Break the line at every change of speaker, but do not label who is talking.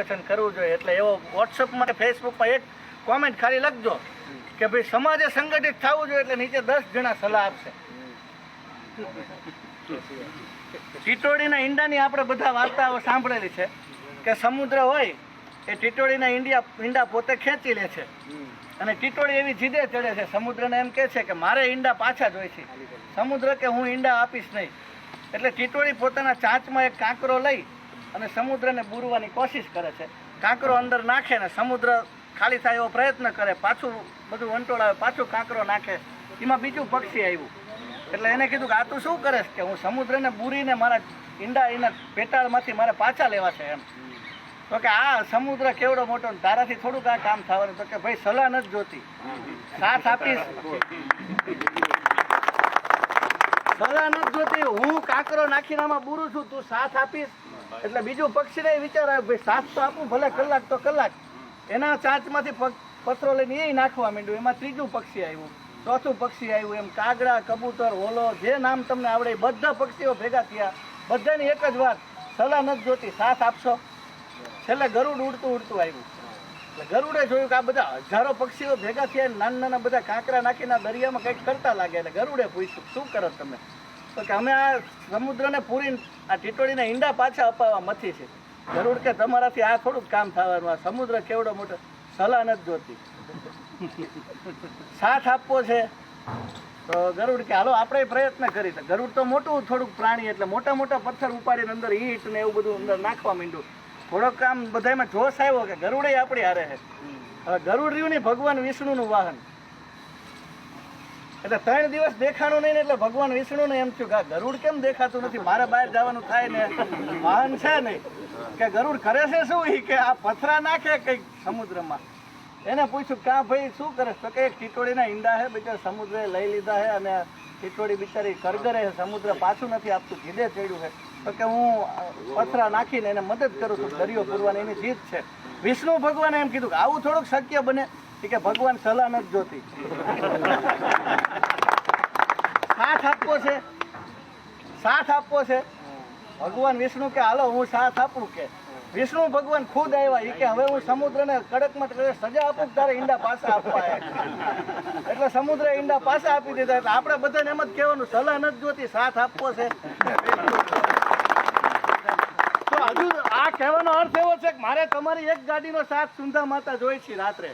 કરવું જોઈએ એટલે એવો વોટ્સઅપમાં કે ફેસબુકમાં એક કોમેન્ટ ખાલી લખજો કે ભાઈ સમાજે સંગઠિત થવું જોઈએ એટલે નીચે 10 જણા સલાહ આપશે. ટીટોડીના ઈંડાની આપણે બધા વાર્તાઓ સાંભળેલી છે કે સમુદ્ર હોય એ ટીટોડીના ઈંડા પોતે ખેંચી લે છે અને ટીટોડી એવી જીદે ચડે છે, સમુદ્રને એમ કહે છે કે મારે ઈંડા પાછા જોઈ છે. સમુદ્ર કે હું ઈંડા આપીશ નહીં. એટલે ટીટોડી પોતાના ચાંચમાં એક કાંકરો લઈ અને સમુદ્રને બૂરવાની કોશિશ કરે છે. કાંકરો અંદર નાખે ને સમુદ્ર ખાલી થાય એવો પ્રયત્ન કરે, પાછું બધું વંટોળાવે, પાછું કાંકરો નાખે. એમાં બીજું પક્ષી આવ્યું એટલે એને કીધું કે આ તું શું કરે કે હું સમુદ્રને બૂરીને મારા ઈંડા એના પેટાળમાંથી મારે પાછા લેવા છે એમ. તો કે આ સમુદ્ર કેવડો મોટો, તારાથી થોડુંક આ કામ થવાનું. તો કે ભાઈ સલાહ નથી જોતી, સાથ આપીશ. સલાહ નથી જોતી, હું કાંકરો નાખીને આમાં બૂરું છું, તું સાથ આપીશ. એટલે બીજું પક્ષીને વિચાર આવ્યો ભાઈ સાથ તો આપું, ભલે કલાક તો કલાક. એના ચાંચમાંથી પથરો લઈને એ નાખવા માંડ્યું. એમાં ત્રીજું પક્ષી આવ્યું, ચોથું પક્ષી આવ્યું, એમ કાગડા, કબૂતર, હોલો, જે નામ તમને આવડે બધા પક્ષીઓ ભેગા થયા. બધાની એક જ વાત, સલાહ નથી જોતી, સાથ આપશો. છેલ્લે ગરુડ ઉડતું આવ્યું. એટલે ગરુડે જોયું કે આ બધા હજારો પક્ષીઓ ભેગા થયા, નાના નાના બધા કાંકરા નાખીને દરિયામાં કંઈક કરતા લાગે. એટલે ગરુડે પૂછ્યું શું કરો તમે? તો કે અમે આ સમુદ્રને પૂરીને આ ટીટોડીના ઈંડા પાછા અપાવવા મથી છે. ગરુડ કે તમારાથી આ થોડુંક કામ થવાનું, આ સમુદ્ર કેવડો મોટો, સલાહ નથી જોતી, સાથ આપવો છે. તો ગરુડ કે હાલો આપણે પ્રયત્ન કરી. તો ગરુડ તો મોટું થોડુંક પ્રાણી એટલે મોટા મોટા પથ્થર ઉપાડીને અંદર ઈંટ ને એવું બધું અંદર નાખવા માંડ્યું. થોડોક આમ બધામાં જોશ આવ્યો કે ગરુડે આપણી હારે છે. હવે ગરુડ રહ્યું નહીં ભગવાન વિષ્ણુનું વાહન. એટલે 3 દિવસ દેખાણું નહીં ને એટલે ભગવાન વિષ્ણુને એમ થયું કે ગરુડ કેમ દેખાતું નથી, મારે બહાર જવાનું થાય ને વાહન છે નહીં. કે ગરુડ કરે છે શું? એ કે આ પથરા નાખે કંઈક સમુદ્રમાં. એને પૂછ્યું કે ભાઈ શું કરે? તો કે એક ટીટોડીના ઈંડા છે બિચારા સમુદ્રે લઈ લીધા છે અને ટીટોડી બિચારી કરગરે છે, સમુદ્ર પાછું નથી આપતું, જીદે ચડ્યું છે. તો કે હું પથરા નાખીને એને મદદ કરું છું, દરિયો પૂરવાની એની જીદ છે. વિષ્ણુ ભગવાને એમ કીધું કે આવું થોડુંક શક્ય બને કે ભગવાન સલાહ નથી જોતી, સાથ આપવો છે, સાથ આપવો છે. ભગવાન વિષ્ણુ કે હાલો હું સાથ આપું. કે વિષ્ણુ ભગવાન ખુદ આવ્યા. એ કે હવે હું સમુદ્રને કડકમાં સજા આપું, તારે ઈંડા પાછા આપવા. એટલે સમુદ્ર ઈંડા પાછા આપી દીધા. એટલે આપણે બધાને એમ જ કહેવાનું, સલાહ નથી જોતી, સાથ આપવો છે. તો હજુ આ કહેવાનો અર્થ એવો છે કે મારે તમારી એક ગાડીનો સાથ સુંધા માતા જોઈ છે રાત્રે.